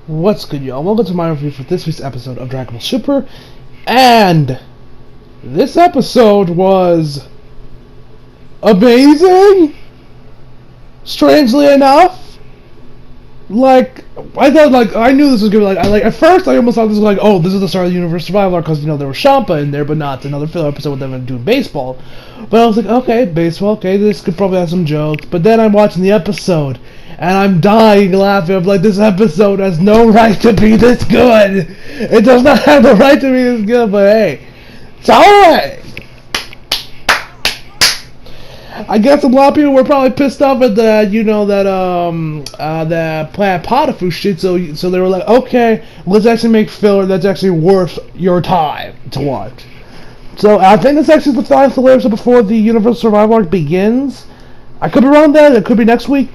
What's good, y'all? Welcome to my review for this week's episode of Dragon Ball Super. And this episode was amazing. Strangely enough, I knew this was gonna be at first I almost thought this was like, oh, this is the start of the Universe Survival Arc because there was Champa in there, but not another filler episode with them doing baseball. But I was like, okay, baseball, okay, this could probably have some jokes. But then I'm watching the episode. And I'm dying laughing. I'm like, this episode has no right to be this good. It does not have the right to be this good, but hey, it's alright. I guess a lot of people were probably pissed off at that Planet Potiphar shit, so they were like, okay, let's actually make filler that's actually worth your time to watch. So I think this actually is the final filler episode before the Universal Survival Arc begins. I could be wrong there, it could be next week.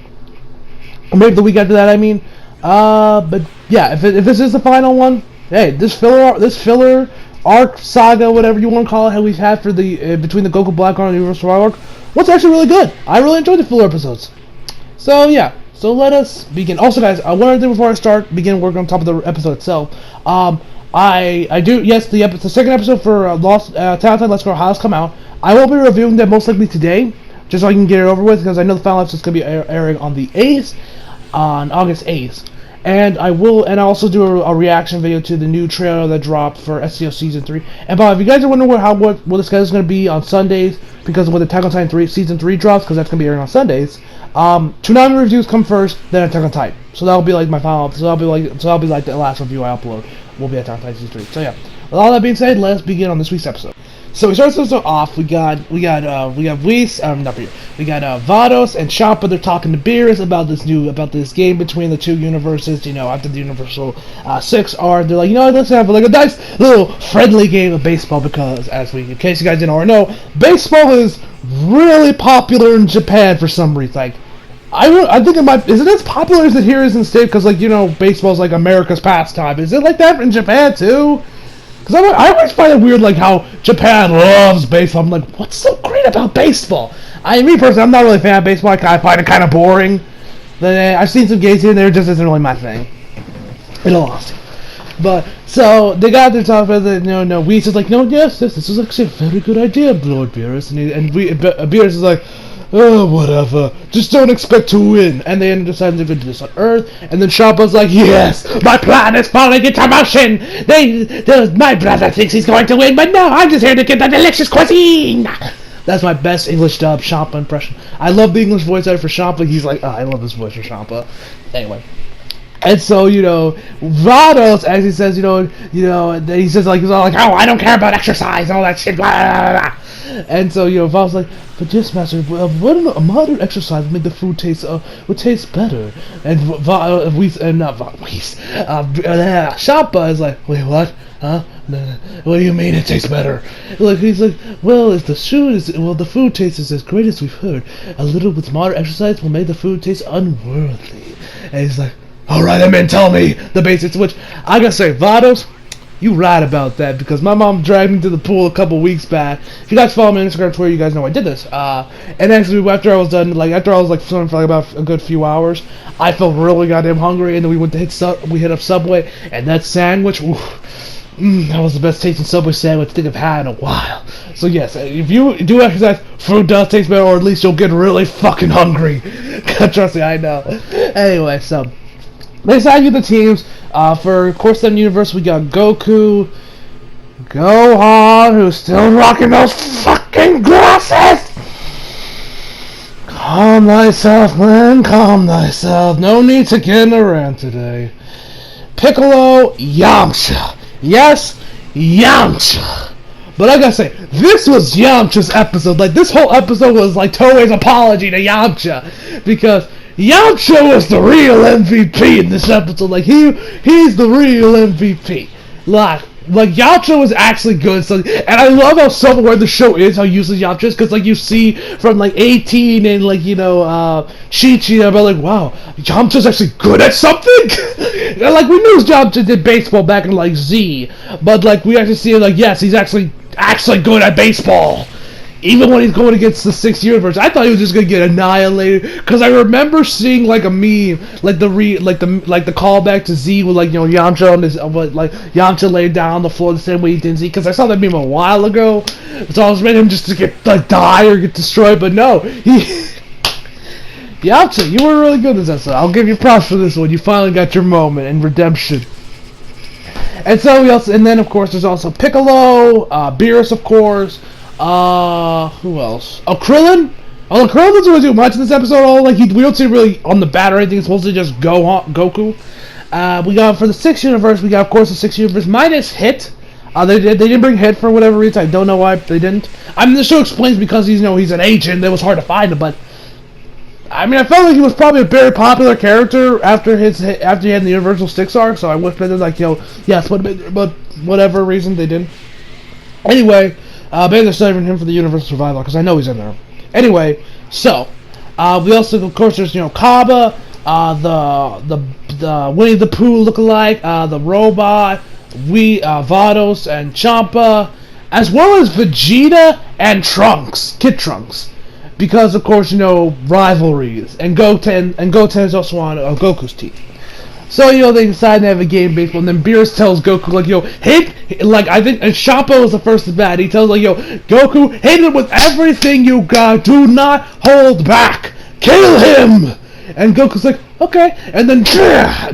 Maybe the week after that, I mean. But yeah, if this is the final one, hey, this filler arc, saga, whatever you want to call it, how we've had for the between the Goku Black Arc and the Universal Survival Arc, was actually really good. I really enjoyed the filler episodes. So yeah, so let us begin. Also, guys, one other thing before I begin working on top of the episode itself. The second episode for Lost Talent Let's Go has come out. I will be reviewing that most likely today, just so I can get it over with, because I know the final episode is going to be airing on the 8th. On August 8th, and I also do a reaction video to the new trailer that dropped for SCO Season 3. And if you guys are wondering what the schedule is going to be on Sundays, because when Attack on Titan 3 Season 3 drops, because that's going to be airing on Sundays, Toonami reviews come first, then Attack on Titan. So that'll be like my final. So that'll be like the last review I upload. Will be Attack on Titan Season 3. So yeah. With all that being said, let's begin on this week's episode. So we start this episode off. We got Whis, not Beer. We got Vados and Champa. They're talking to Beerus about this game between the two universes. After the Universal 6 arc, they're like, let's have like a nice little friendly game of baseball because, in case you guys didn't already know, baseball is really popular in Japan for some reason. Like, I think is it as popular as it here is in the States? Because baseball's like America's pastime. Is it like that in Japan too? Because I always find it weird, like, how Japan loves baseball. I'm like, what's so great about baseball? Me personally, I'm not really a fan of baseball. I find it kind of boring. I've seen some games here and there, it just isn't really my thing. In all honesty. But, so, they got their talk about it, Whis is like, no, yes, this is actually a very good idea, Lord Beerus. And Beerus is like, oh, whatever. Just don't expect to win. And they decide to do this on Earth. And then Champa's like, yes, my plan is falling into motion. My brother thinks he's going to win, but no, I'm just here to get the delicious cuisine. That's my best English dub Champa impression. I love the English voice actor for Champa. He's like, I love this voice for Champa. Anyway. And so, Vados actually says, he says, he's all like, oh, I don't care about exercise and all that shit, blah, blah, blah. And so, Vados like, but yes, master, a moderate exercise would make the food taste better. And Champa is like, wait, what? Huh? What do you mean it tastes better? He's like, well, the food tastes as great as we've heard. A little with moderate exercise will make the food taste unworldly. And he's like, alright, man, tell me the basics, which, I gotta say, Vados, you right about that, because my mom dragged me to the pool a couple weeks back. If you guys follow me on Instagram and Twitter, you guys know I did this. And actually, after I was swimming for about a good few hours, I felt really goddamn hungry, and then we went to hit up Subway, and that sandwich, that was the best tasting Subway sandwich I think I've had in a while. So yes, if you do exercise, food does taste better, or at least you'll get really fucking hungry. Trust me, I know. Anyway, so they decided the teams. For Core 7 Universe, we got Goku, Gohan, who's still rocking those fucking glasses! Calm thyself, man, calm thyself. No need to get in a rant today. Piccolo, Yamcha. Yes, Yamcha. But I gotta say, this was Yamcha's episode. This whole episode was like Toei's apology to Yamcha. Because Yamcha was the real MVP in this episode. He's the real MVP. Like Yamcha was actually good. So, and I love how self-aware the show is, how useless Yamcha is, because you see from 18 and Chi-Chi, I'm like, wow, Yamcha's actually good at something. And we knew Yamcha did baseball back in Z, but we actually see yes, he's actually good at baseball. even when he's going against the 6th universe, I thought he was just gonna get annihilated. Because I remember seeing like a meme, like the callback to Z with like Yamcha on his like Yamcha laid down on the floor the same way he did Z. Because I saw that meme a while ago, so I was ready him just to get like die or get destroyed. But no, he. Yamcha, you were really good this episode. I'll give you props for this one. You finally got your moment and redemption. And so and then of course there's also Piccolo, Beerus of course. Who else? Oh, Krillin. Oh, Krillin doesn't really do much in this episode. All like we don't see really on the bat or anything. It's mostly just Goku. We got for the 6th universe. We got of course the 6th universe minus Hit. They didn't bring Hit for whatever reason. I don't know why they didn't. I mean the show explains because he's an agent. It was hard to find him, but. I mean, I felt like he was probably a very popular character after he had the Universal 6 arc, so I wish they did yes, but whatever reason they didn't. Anyway, maybe they're saving him for the Universal Survival because I know he's in there. Anyway, so we also, of course, there's Kaba, the Winnie the Pooh lookalike, the robot, Vados and Champa, as well as Vegeta and Trunks, Kid Trunks. Because of course rivalries, and Goten is also on Goku's team. So they decide to have a game baseball, and then Beerus tells Goku hit I think and Champa was the first to bat. He tells Goku, hit him with everything you got. Do not hold back. Kill him. And Goku's like, okay. And then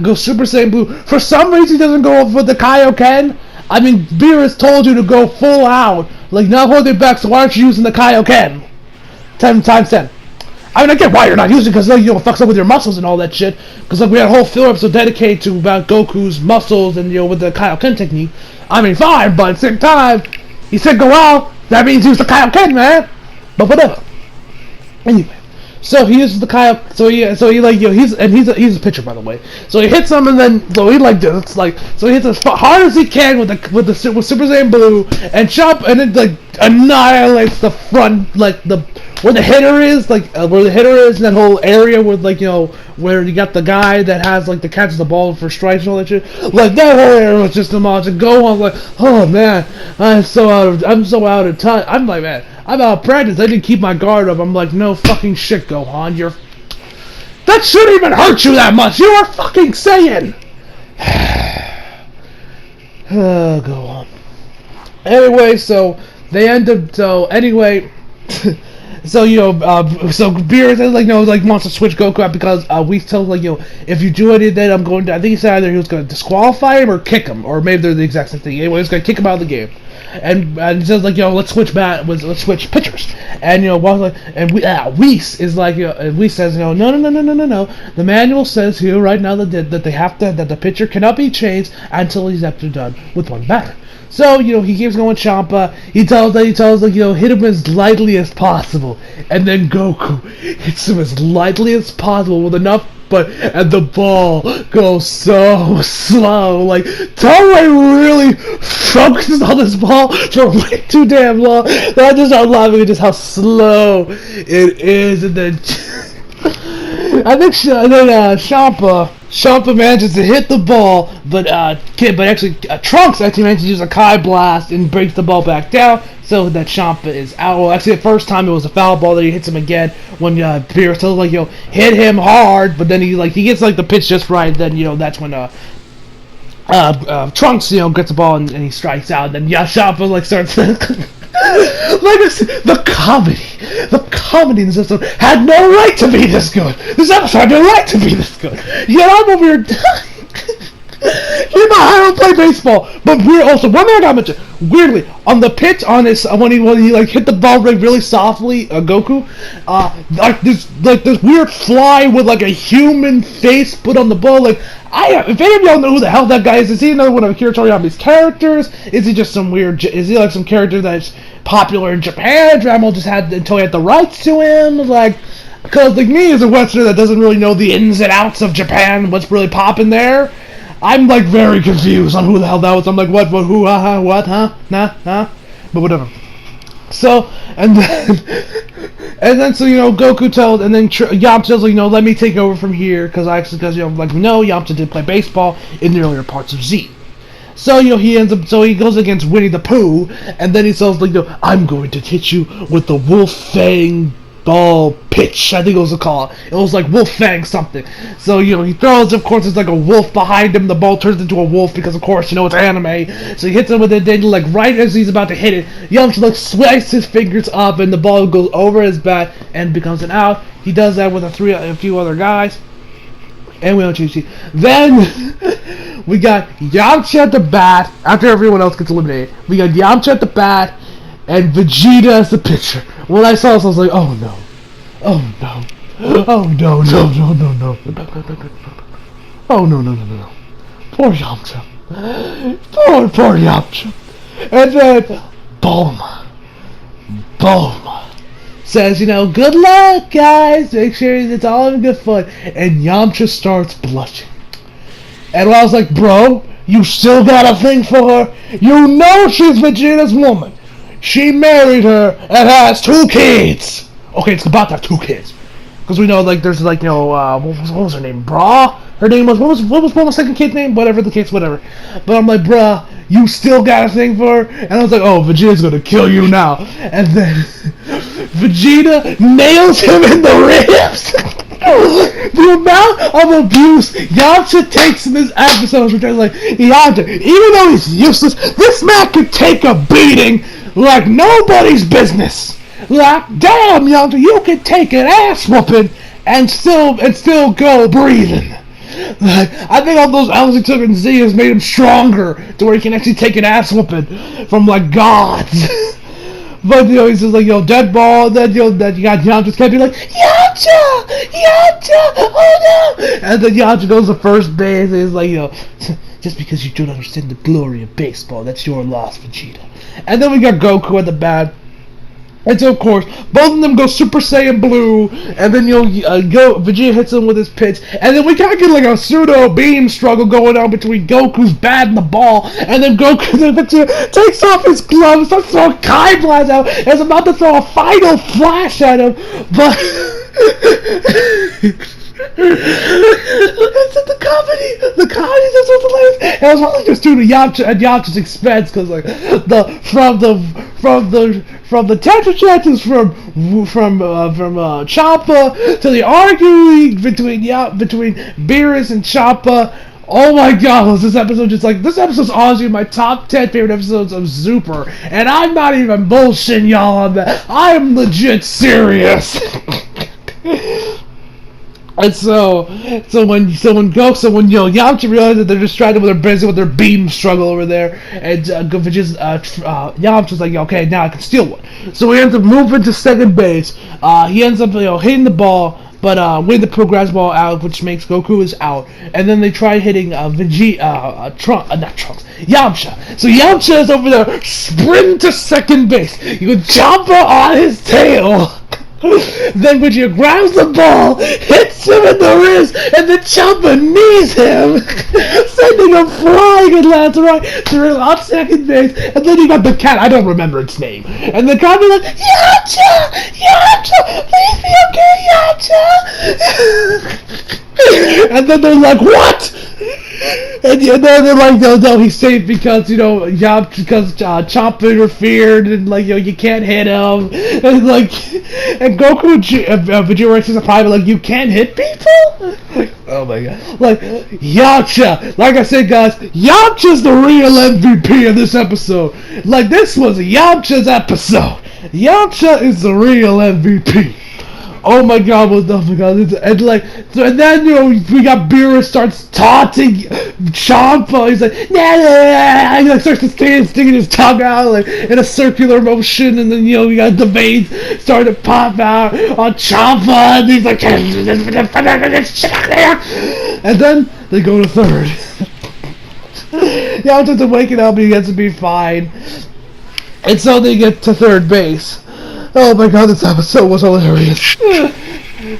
goes Super Saiyan Blue. For some reason, he doesn't go with the Kaioken. I mean, Beerus told you to go full out, not holding back. So why aren't you using the Kaioken? 10 times 10. I mean, I get why you're not using it, because it fucks up with your muscles and all that shit. Because we had a whole filler episode dedicated to about Goku's muscles and with the Kaioken technique. I mean, fine, but at the same time, he said go out. That means use the Kaioken, man. But whatever. Anyway, so he uses the Kaioken. He's a pitcher, by the way. So he hits him, and then he hits as hard as he can with Super Saiyan Blue, and it annihilates the front where the hitter is, where the hitter is, and that whole area with where you got the guy that has that catches the ball for strikes and all that shit. That whole area was just demolished. And Gohan's oh man, I'm so out of touch. I'm man, I'm out of practice. I didn't keep my guard up. I'm no fucking shit, Gohan. That shouldn't even hurt you that much. You are fucking Saiyan. Gohan. Anyway, so they end up. So anyway. So so Beerus wants to switch Goku out because we tells if you do anything, I'm going to. I think he said either he was going to disqualify him or kick him, or maybe they're the exact same thing. Anyway, he's going to kick him out of the game, and he says let's switch let's switch pitchers, and Whis is and Whis says no. The manual says here right now that they have to the pitcher cannot be changed until he's after done with one batter. So, he keeps going Champa. He tells hit him as lightly as possible. And then Goku hits him as lightly as possible with enough, and the ball goes so slow. Toei really focuses on this ball for way too damn long. And I just started laughing at just how slow it is. And then I think Champa manages to hit the ball, but actually Trunks actually manages to use a Kai Blast and breaks the ball back down, so that Champa is out. Well, actually, the first time it was a foul ball that he hits him again when Beerus tells hit him hard, but then he gets the pitch just right. Then that's when Trunks gets the ball and he strikes out. And then Champa starts. The comedy in this episode had no right to be this good. This episode had no right to be this good. Yet I'm over here dying. I don't play baseball, but one thing I gotta mention, weirdly, on the pitch, when he hit the ball really softly, Goku, this weird fly with a human face put on the ball. If any of y'all know who the hell that guy is he another one of Akira Toriyama's characters? Is he just some weird? Is he some character that's popular in Japan? Dragon Ball just had the rights to him, because me as a Westerner that doesn't really know the ins and outs of Japan, what's really popping there. I'm very confused on who the hell that was. I'm what, who, what, huh, nah, but whatever. So, and then Goku tells, and then Yamcha tells, let me take over from here, because no, Yamcha did play baseball in the earlier parts of Z. So he ends up. So he goes against Winnie the Pooh, and then he says like, "I'm going to hit you with the Wolf Fang ball pitch." I think it was called. It was like Wolf Fang something. So he throws. Of course, it's like a wolf behind him. The ball turns into a wolf because, of course, it's anime. So he hits him with it. Then, like right as he's about to hit it, Yamcha like swipes his fingers up, and the ball goes over his bat and becomes an out. He does that with a few other guys. And we don't change. Then we got Yamcha at the bat after everyone else gets eliminated. We got Yamcha at the bat and Vegeta as the pitcher. When I saw this, I was like, oh no. Oh no. Oh no, no, no, no, no. Oh no, no, no, no, no. Poor Yamcha. Poor Yamcha. And then, boom. Says, good luck, guys. Make sure it's all in good fun. And Yamcha starts blushing. And I was like, bro, you still got a thing for her? You know she's Vegeta's woman. She married her and has 2 kids. Okay, it's about to have 2 kids. Because we know, like, there's, like, what was her name? Bra? Her name was, what was my second kid's name? Whatever the case, whatever. But I'm like, bruh, you still got a thing for her? And I was like, oh, Vegeta's gonna kill you now. And then Vegeta nails him in the ribs. The amount of abuse Yamcha takes in this episode, which I was like, Yamcha, even though he's useless, this man could take a beating like nobody's business. Like, damn, Yamcha, you can take an ass whooping and still go breathing. Like, I think all those L's he took in Z has made him stronger to where he can actually take an ass whooping from like gods. But he's just like, dead ball. Then then you got Yamcha's can't be like, Yamcha, oh no. And then Yamcha goes to first base and he's like, just because you don't understand the glory of baseball, that's your loss, Vegeta. And then we got Goku at the bat. And so, of course, both of them go Super Saiyan Blue, and then Vegeta hits him with his pitch, and then we kind of get like a pseudo beam struggle going on between Goku's bat and the ball, and then Vegeta takes off his glove, starts throwing Kai Blast out, and is about to throw a final flash at him, but the comedy is what's hilarious. And I was probably just doing Yamcha's expense because like from the Tetra Chats from Champa to the arguing between Beerus and Champa. Oh my god, was this episode just like, this episode's honestly my top 10 favorite episodes of Super, and I'm not even bullshitting y'all on that. I am legit serious. And so when Yamcha realizes that they're distracted with their beam struggle over there, and Yamcha's like, okay, now I can steal one. So he ends up moving to second base. He ends up hitting the ball, but Winnie the Pooh grabs the ball out, which makes Goku is out. And then they try hitting Yamcha. So Yamcha is over there, sprinting to second base. You can jump on his tail. Then Vegeta grabs the ball, hits him in the wrist, and then Champa knees him, sending him flying and lands right on second base. And then you got the cat, I don't remember its name, and the cat be like, Yamcha, please be okay, Yamcha. And then they're like, what? And then they're like, no, he's safe because Champa interfered, and like you can't hit him, and like, and Goku and Vegeta is a private like, you can't hit people. Like, oh my god, like Yamcha, like I said, guys, Yamcha's the real MVP of this episode. Like, this was Yamcha's episode. Yamcha is the real MVP. Oh my god, and then we got Beerus starts taunting Champa. He's like, nah. He like starts to sticking his tongue out like in a circular motion, and then we got the veins starting to pop out on Champa, and he's like, and then they go to third. Yamcha's waking up, he gets to be fine, and so they get to third base. Oh my god, this episode was hilarious.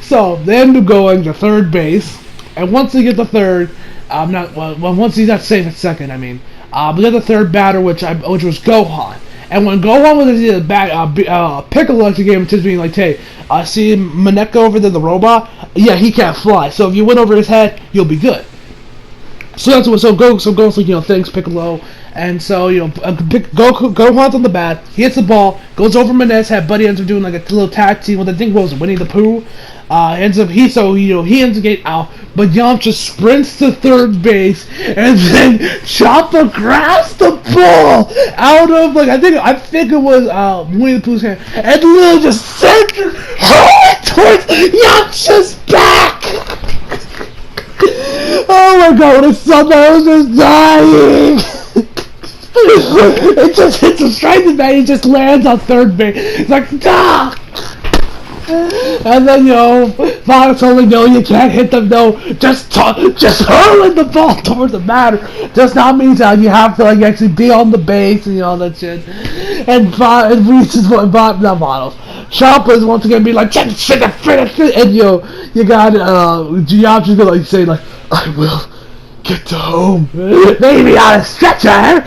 So they end up going to third base, and once they get to third, once he's not safe at second, we got the third batter, which was Gohan. And when Gohan was at the back, Piccolo actually gave him tips, being like, hey, see Mineko over there, the robot? Yeah, he can't fly, so if you went over his head, you'll be good. So that's what. So Goku's like, thanks Piccolo, and so Gohan's on the bat. He hits the ball, goes over Manet's head. Buddy ends up doing like a little tag team with I think what was it, Winnie the Pooh. He ends up getting out, but Yamcha sprints to third base and then Chopper grabs the ball out of I think it was Winnie the Pooh's hand and literally just sends it towards Yamcha's back. Oh my god, when I saw that, I was just dying. It just hits him straight in the back. He just lands on third base. It's like, ah! And then, Fox told me, no, you can't hit them, no. Just hurling the ball towards the batter does not mean that you have to, actually be on the base and, all that shit. And Reese's bottles. Chopper's once again be like, and, you got, Giamchi's gonna, say, I will get to home. Maybe on a stretcher.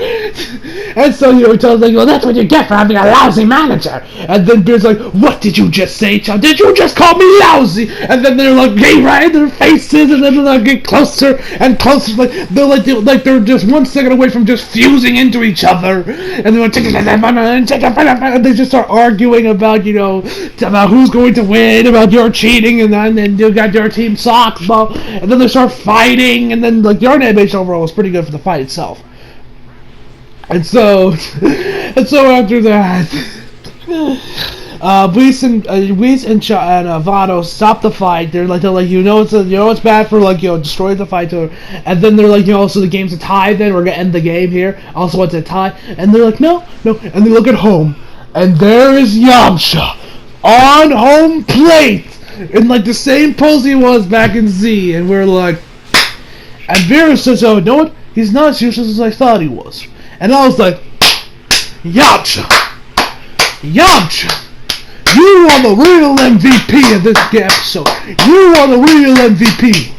And so, he tells them, that's what you get for having a lousy manager. And then Beer's like, what did you just say, Chop? Did you just call me lousy? And then they're like, getting right in their faces, and then they'll get closer and closer. They're just 1 second away from just fusing into each other. And they're and they just start arguing about, about who's going to win, about your cheating, and then you got your team sucks, and then they start fighting, and then, the art animation overall was pretty good for the fight itself. And so after that, Whis and Vados stop the fight. They're like, it's bad for destroy the fight. And then they're like, so the game's a tie. Then we're gonna end the game here. Also, it's a tie. And they're like, no. And they look at home, and there is Yamcha on home plate in the same pose he was back in Z. And we're like, and Vera says, oh, what? He's not as useless as I thought he was. And I was like, Yamcha, you are the real MVP of this episode. You are the real MVP.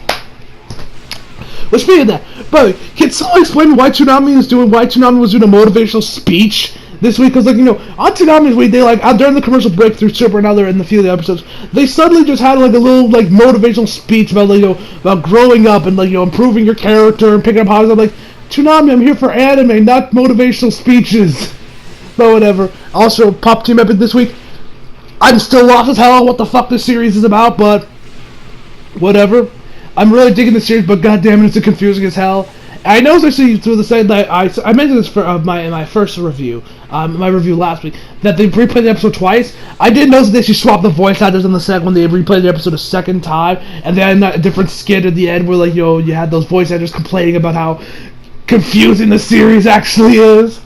Well, speaking of that, by the way, can someone explain why Toonami was doing a motivational speech this week? Because, on Toonami's week, they, during the commercial break through Super and other in the few of the episodes, they suddenly just had, a little, motivational speech about, about growing up and, improving your character and picking up hobbies. I'm like, Toonami, I'm here for anime, not motivational speeches. But whatever. Also, Pop Team Epic this week. I'm still lost as hell on what the fuck this series is about, but whatever. I'm really digging the series, but goddamn it, it's confusing as hell. I know, especially through the side that I mentioned this for my first review, my review last week, that they replayed the episode twice. I didn't notice that she swapped the voice actors in the second when they replayed the episode a second time, and they had a different skit at the end where you had those voice actors complaining about how confusing the series actually is.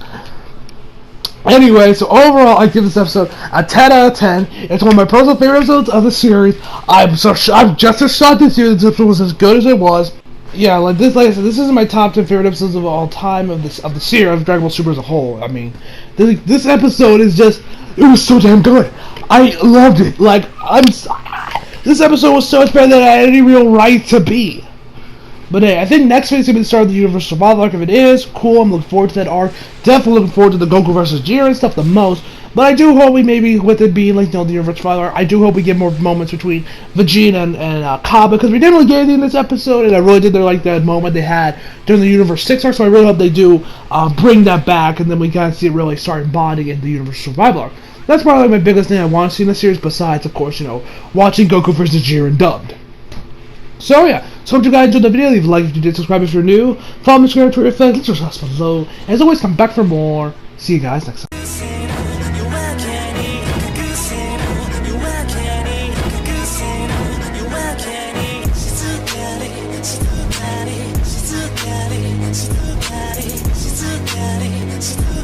Anyway, so overall, I give this episode a 10 out of 10. It's one of my personal favorite episodes of the series. I'm just as shocked this year. This episode was as good as it was. Yeah, like I said, this isn't my top 10 favorite episodes of all time of the series of Dragon Ball Super as a whole. I mean, this episode is just, it was so damn good. I loved it. This episode was so much better than I had any real right to be. But hey, I think next phase is going to be the start of the Universe Survival arc. If it is, cool, I'm looking forward to that arc. Definitely looking forward to the Goku vs. Jiren stuff the most. But I do hope we maybe, with it being the Universe Survival arc, I do hope we get more moments between Vegeta and Kaba, because we didn't really get anything in this episode, and I really did like that moment they had during the Universe 6 arc, so I really hope they do bring that back, and then we kind of see it really start bonding in the Universe Survival arc. That's probably my biggest thing I want to see in the series, besides, of course, watching Goku vs. Jiren dubbed. So yeah, so hope you guys enjoyed the video. Leave a like if you did, subscribe if you're new, follow me, subscribe, Twitter, Facebook, links are below. As always, come back for more. See you guys next time. She's